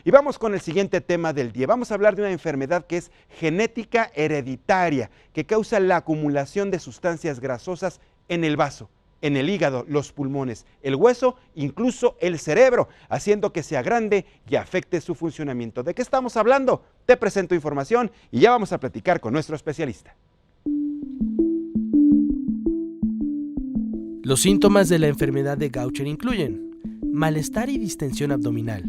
Y vamos con el siguiente tema del día. Vamos a hablar de una enfermedad que es genética hereditaria, que causa la acumulación de sustancias grasosas en el vaso, en el hígado, los pulmones, el hueso, incluso el cerebro, haciendo que se agrande y afecte su funcionamiento. ¿De qué estamos hablando? Te presento información y ya vamos a platicar con nuestro especialista. Los síntomas de la enfermedad de Gaucher incluyen malestar y distensión abdominal,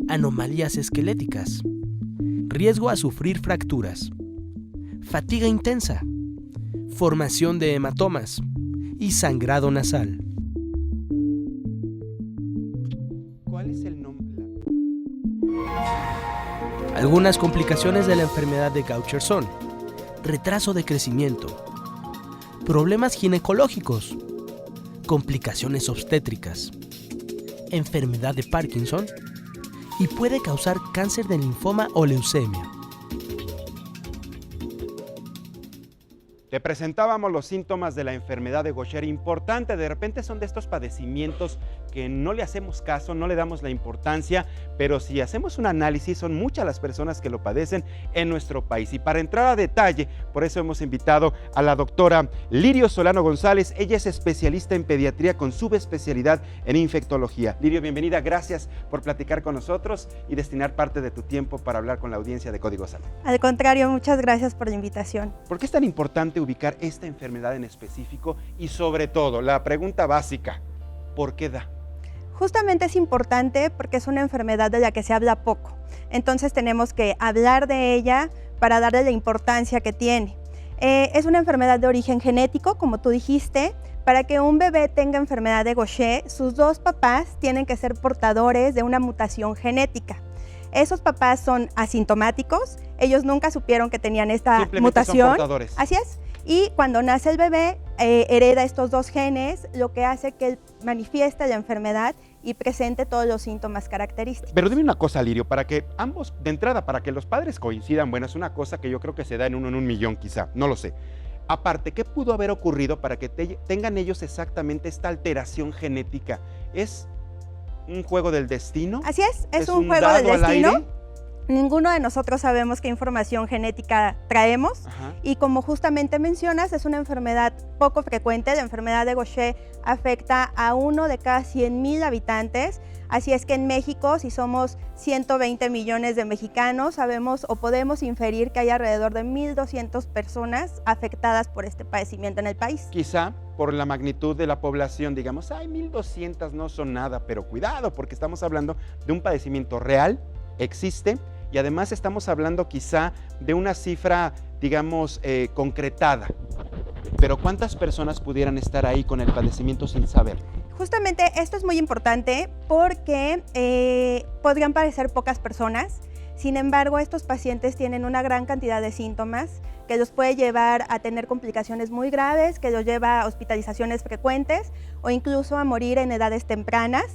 anomalías esqueléticas, riesgo a sufrir fracturas, fatiga intensa, formación de hematomas y sangrado nasal. ¿Cuál es el nombre? Algunas complicaciones de la enfermedad de Gaucher son retraso de crecimiento, problemas ginecológicos, complicaciones obstétricas, enfermedad de Parkinson y puede causar cáncer de linfoma o leucemia. Te presentábamos los síntomas de la enfermedad de Gaucher. Importante, de repente son de estos padecimientos que no le hacemos caso, no le damos la importancia, pero si hacemos un análisis, son muchas las personas que lo padecen en nuestro país. Y para entrar a detalle, por eso hemos invitado a la doctora Lirio Solano González. Ella es especialista en pediatría con subespecialidad en infectología. Lirio, bienvenida, gracias por platicar con nosotros y destinar parte de tu tiempo para hablar con la audiencia de Código Salud. Al contrario, muchas gracias por la invitación. ¿Por qué es tan importante ubicar esta enfermedad en específico? Y sobre todo, la pregunta básica, ¿por qué da? Justamente es importante porque es una enfermedad de la que se habla poco. Entonces tenemos que hablar de ella para darle la importancia que tiene. Es una enfermedad de origen genético, como tú dijiste. Para que un bebé tenga enfermedad de Gaucher, sus dos papás tienen que ser portadores de una mutación genética. Esos papás son asintomáticos, ellos nunca supieron que tenían esta mutación. Son portadores. Así es. Y cuando nace el bebé, hereda estos dos genes, lo que hace que él manifieste la enfermedad y presente todos los síntomas característicos. Pero dime una cosa, Lirio, para que ambos, de entrada, para que los padres coincidan, bueno, es una cosa que yo creo que se da en un millón quizá, no lo sé. Aparte, ¿qué pudo haber ocurrido para que tengan ellos exactamente esta alteración genética? ¿Es un juego del destino? Así es un juego del destino. Ninguno de nosotros sabemos qué información genética traemos. Ajá. Y como justamente mencionas, es una enfermedad poco frecuente. La enfermedad de Gaucher afecta a 1 de cada 100,000 habitantes. Así es que en México, si somos 120 millones de mexicanos, sabemos o podemos inferir que hay alrededor de 1,200 personas afectadas por este padecimiento en el país. Quizá por la magnitud de la población, digamos, 1,200 no son nada, pero cuidado, porque estamos hablando de un padecimiento real, existe, y además estamos hablando quizá de una cifra, digamos, concretada. Pero ¿cuántas personas pudieran estar ahí con el padecimiento sin saber? Justamente esto es muy importante porque podrían parecer pocas personas. Sin embargo, estos pacientes tienen una gran cantidad de síntomas que los puede llevar a tener complicaciones muy graves, que los lleva a hospitalizaciones frecuentes o incluso a morir en edades tempranas.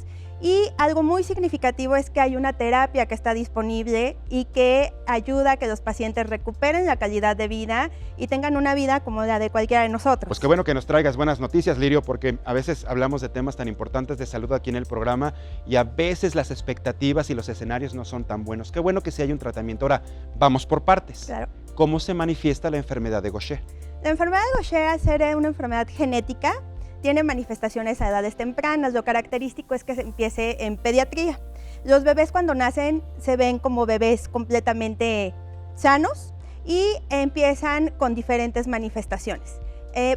Y algo muy significativo es que hay una terapia que está disponible y que ayuda a que los pacientes recuperen la calidad de vida y tengan una vida como la de cualquiera de nosotros. Pues qué bueno que nos traigas buenas noticias, Lirio, porque a veces hablamos de temas tan importantes de salud aquí en el programa y a veces las expectativas y los escenarios no son tan buenos. Qué bueno que sí hay un tratamiento. Ahora, vamos por partes. Claro. ¿Cómo se manifiesta la enfermedad de Gaucher? La enfermedad de Gaucher, al ser una enfermedad genética, tiene manifestaciones a edades tempranas. Lo característico es que se empiece en pediatría. Los bebés cuando nacen se ven como bebés completamente sanos y empiezan con diferentes manifestaciones.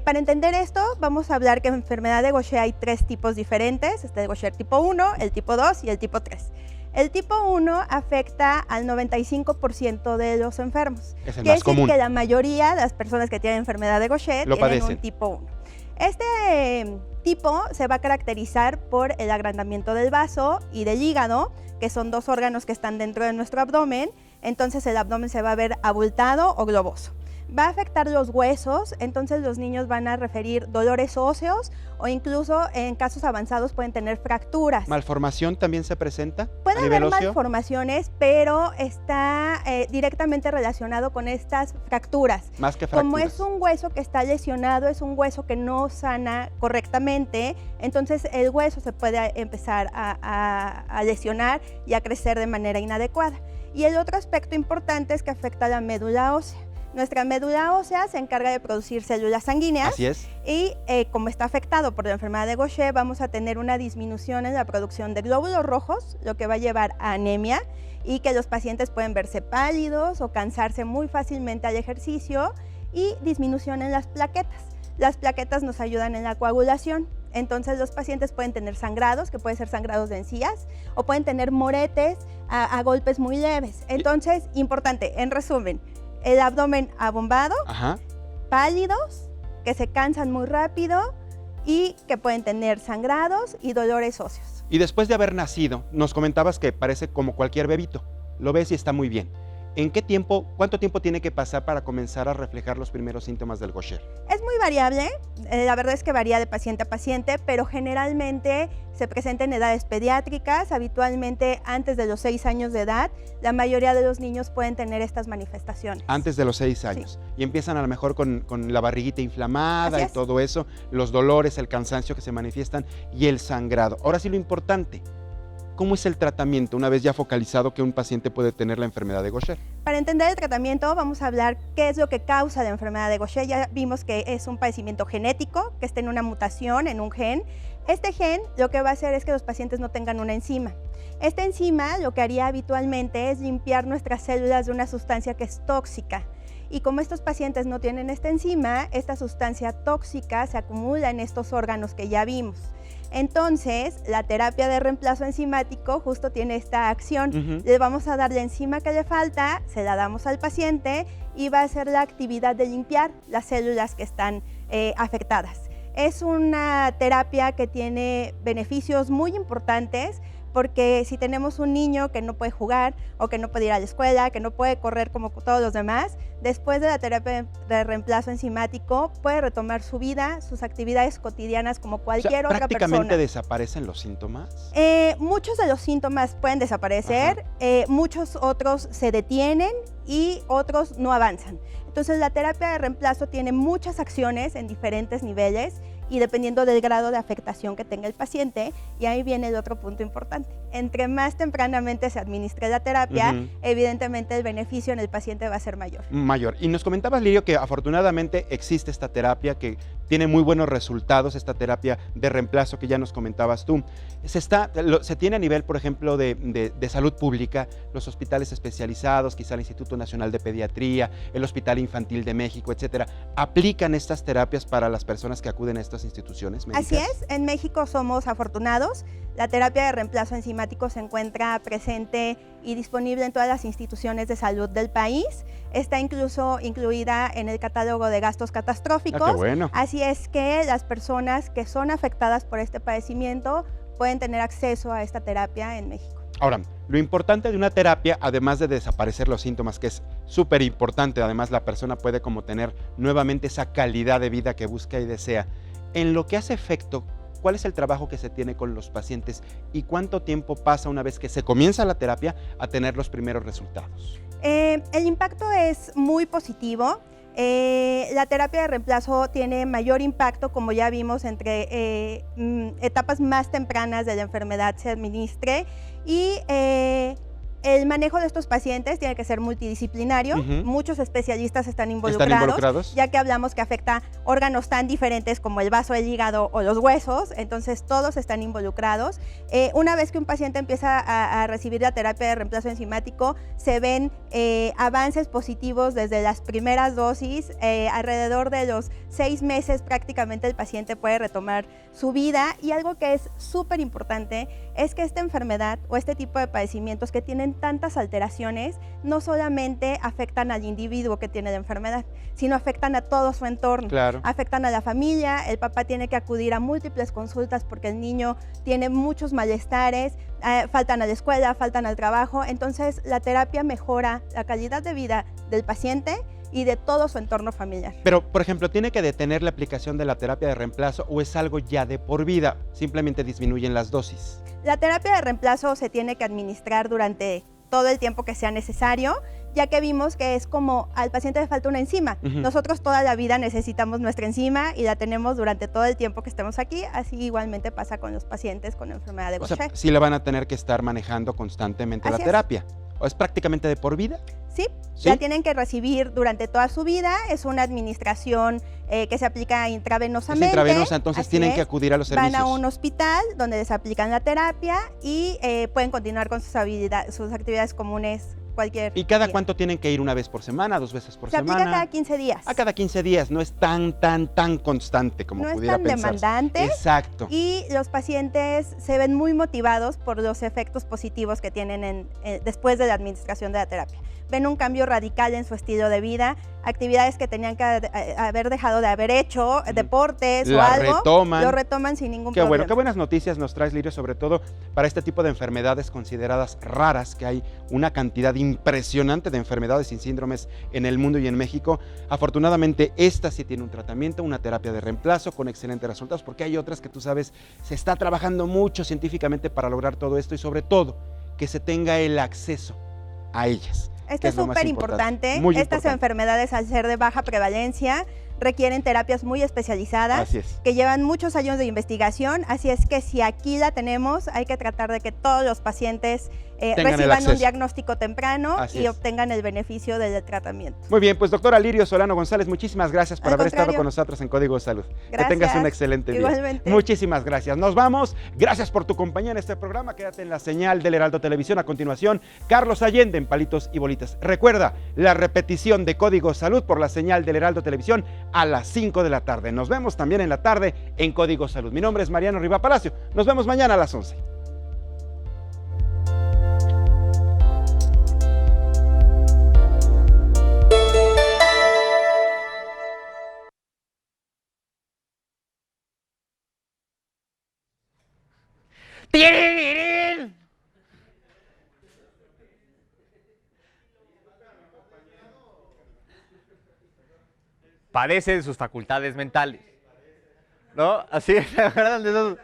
Para entender esto, vamos a hablar que en enfermedad de Gaucher hay 3 tipos diferentes. Está el Gaucher tipo 1, el tipo 2 y el tipo 3. El tipo 1 afecta al 95% de los enfermos. Es el más común. Quiere decir que la mayoría de las personas que tienen enfermedad de Gaucher tienen un tipo 1. Este tipo se va a caracterizar por el agrandamiento del vaso y del hígado, que son 2 órganos que están dentro de nuestro abdomen. Entonces el abdomen se va a ver abultado o globoso. Va a afectar los huesos, entonces los niños van a referir dolores óseos o incluso en casos avanzados pueden tener fracturas. ¿Malformación también se presenta Puede a nivel haber óseo? malformaciones, pero está directamente relacionado con estas fracturas. Más que fracturas. Como es un hueso que está lesionado, es un hueso que no sana correctamente, entonces el hueso se puede empezar a lesionar y a crecer de manera inadecuada. Y el otro aspecto importante es que afecta a la médula ósea. Nuestra médula ósea se encarga de producir células sanguíneas. Así es. Y como está afectado por la enfermedad de Gaucher, vamos a tener una disminución en la producción de glóbulos rojos, lo que va a llevar a anemia y que los pacientes pueden verse pálidos o cansarse muy fácilmente al ejercicio, y disminución en las plaquetas. Las plaquetas nos ayudan en la coagulación. Entonces los pacientes pueden tener sangrados, que pueden ser sangrados de encías, o pueden tener moretes a golpes muy leves. Entonces, importante, en resumen, el abdomen abombado, Ajá. pálidos, que se cansan muy rápido y que pueden tener sangrados y dolores óseos. Y después de haber nacido, nos comentabas que parece como cualquier bebito. Lo ves y está muy bien. ¿En qué tiempo, cuánto tiempo tiene que pasar para comenzar a reflejar los primeros síntomas del Gaucher? Es muy variable, la verdad es que varía de paciente a paciente, pero generalmente se presenta en edades pediátricas, habitualmente antes de los 6 años de edad. La mayoría de los niños pueden tener estas manifestaciones. Antes de los 6 años. Sí. Y empiezan a lo mejor con la barriguita inflamada y todo eso, los dolores, el cansancio que se manifiestan y el sangrado. Ahora sí, lo importante, ¿cómo es el tratamiento una vez ya focalizado que un paciente puede tener la enfermedad de Gaucher? Para entender el tratamiento vamos a hablar qué es lo que causa la enfermedad de Gaucher. Ya vimos que es un padecimiento genético, que está en una mutación, en un gen. Este gen lo que va a hacer es que los pacientes no tengan una enzima. Esta enzima lo que haría habitualmente es limpiar nuestras células de una sustancia que es tóxica. Y como estos pacientes no tienen esta enzima, esta sustancia tóxica se acumula en estos órganos que ya vimos. Entonces, la terapia de reemplazo enzimático justo tiene esta acción. Le vamos a dar la enzima que le falta, se la damos al paciente y va a hacer la actividad de limpiar las células que están afectadas. Es una terapia que tiene beneficios muy importantes, porque si tenemos un niño que no puede jugar o que no puede ir a la escuela, que no puede correr como todos los demás, después de la terapia de reemplazo enzimático puede retomar su vida, sus actividades cotidianas como cualquier otra persona. ¿Prácticamente desaparecen los síntomas? Muchos de los síntomas pueden desaparecer, muchos otros se detienen y otros no avanzan. Entonces la terapia de reemplazo tiene muchas acciones en diferentes niveles y dependiendo del grado de afectación que tenga el paciente, y ahí viene el otro punto importante. Entre más tempranamente se administre la terapia, evidentemente el beneficio en el paciente va a ser mayor. Mayor. Y nos comentabas, Lirio, que afortunadamente existe esta terapia, que tiene muy buenos resultados, esta terapia de reemplazo que ya nos comentabas tú. Se tiene a nivel, por ejemplo, de salud pública, los hospitales especializados, quizá el Instituto Nacional de Pediatría, el Hospital Infantil de México, etcétera, ¿aplican estas terapias para las personas que acuden a estas instituciones médicas? Así es, en México somos afortunados. La terapia de reemplazo enzimático se encuentra presente y disponible en todas las instituciones de salud del país. Está incluso incluida en el catálogo de gastos catastróficos. Qué bueno. Así es que las personas que son afectadas por este padecimiento pueden tener acceso a esta terapia en México. Ahora, lo importante de una terapia, además de desaparecer los síntomas, que es súper importante, además la persona puede como tener nuevamente esa calidad de vida que busca y desea. En lo que hace efecto, ¿cuál es el trabajo que se tiene con los pacientes y cuánto tiempo pasa una vez que se comienza la terapia a tener los primeros resultados? El impacto es muy positivo. La terapia de reemplazo tiene mayor impacto, como ya vimos, entre etapas más tempranas de la enfermedad se administre, y el manejo de estos pacientes tiene que ser multidisciplinario. Muchos especialistas están involucrados, ya que hablamos que afecta órganos tan diferentes como el vaso, el hígado o los huesos, entonces todos están involucrados. Una vez que un paciente empieza a recibir la terapia de reemplazo enzimático, se ven avances positivos desde las primeras dosis. Alrededor de los 6 meses prácticamente el paciente puede retomar su vida, y algo que es súper importante es que esta enfermedad o este tipo de padecimientos que tienen tantas alteraciones no solamente afectan al individuo que tiene la enfermedad, sino afectan a todo su entorno. Claro. Afectan a la familia, el papá tiene que acudir a múltiples consultas porque el niño tiene muchos malestares, faltan a la escuela, faltan al trabajo. Entonces la terapia mejora la calidad de vida del paciente y de todo su entorno familiar. Pero, por ejemplo, ¿tiene que detener la aplicación de la terapia de reemplazo o es algo ya de por vida? Simplemente disminuyen las dosis. La terapia de reemplazo se tiene que administrar durante todo el tiempo que sea necesario, ya que vimos que es como al paciente le falta una enzima. Nosotros toda la vida necesitamos nuestra enzima y la tenemos durante todo el tiempo que estemos aquí, así igualmente pasa con los pacientes con enfermedad de Gaucher. O sea, sí la van a tener que estar manejando constantemente la terapia. ¿O es prácticamente de por vida? Sí, la tienen que recibir durante toda su vida, es una administración que se aplica intravenosamente. Es intravenosa, entonces tienen que acudir a los servicios. Van a un hospital donde les aplican la terapia y pueden continuar con sus actividades comunes cualquier ¿Y cada día. cuánto tienen que ir? ¿Una vez por semana, 2 veces por semana? Se aplica cada 15 días. A cada 15 días, no es tan constante como pudiera pensar. No es tan demandante. Exacto. Y los pacientes se ven muy motivados por los efectos positivos que tienen después de la administración de la terapia. Ven un cambio radical en su estilo de vida, actividades que tenían que haber dejado de haber hecho, deportes o algo, lo retoman sin ningún problema. Bueno, qué buenas noticias nos traes, Lirio, sobre todo para este tipo de enfermedades consideradas raras, que hay una cantidad impresionante de enfermedades sin síndromes en el mundo y en México. Afortunadamente, esta sí tiene un tratamiento, una terapia de reemplazo con excelentes resultados, porque hay otras que tú sabes, se está trabajando mucho científicamente para lograr todo esto y sobre todo que se tenga el acceso a ellas. Esto es súper importante. Estas enfermedades, al ser de baja prevalencia, requieren terapias muy especializadas que llevan muchos años de investigación, así es que si aquí la tenemos, hay que tratar de que todos los pacientes reciban un diagnóstico temprano y obtengan el beneficio del tratamiento. Muy bien, pues doctora Lirio Solano González, muchísimas gracias por haber estado con nosotros en Código Salud. Gracias. Que tengas un excelente día. Igualmente. Muchísimas gracias. Nos vamos. Gracias por tu compañía en este programa. Quédate en la señal del Heraldo Televisión. A continuación, Carlos Allende en Palitos y Bolitas. Recuerda la repetición de Código Salud por la señal del Heraldo Televisión a las 5 de la tarde. Nos vemos también en la tarde en Código Salud. Mi nombre es Mariano Riva Palacio. Nos vemos mañana a las 11. Padece de sus facultades mentales. ¿No? Así, ¿se acuerdan de esos?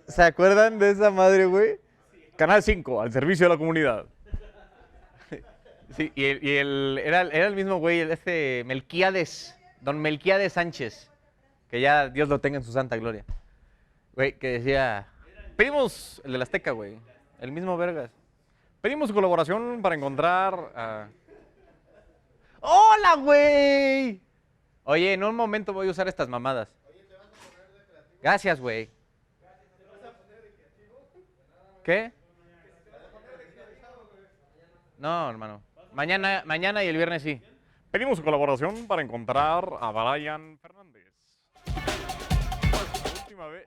¿Se acuerdan de esa madre, güey? Canal 5, al servicio de la comunidad. Sí, era el mismo güey, Melquíades, don Melquíades Sánchez, que ya Dios lo tenga en su santa gloria. Güey, que decía, pedimos, el de la Azteca, güey, el mismo vergas. Pedimos su colaboración para encontrar a... ¡Hola, güey! Oye, en un momento voy a usar estas mamadas. Gracias, güey. ¿Qué? No, hermano. Mañana y el viernes sí. Pedimos su colaboración para encontrar a Brian Fernández. La última vez...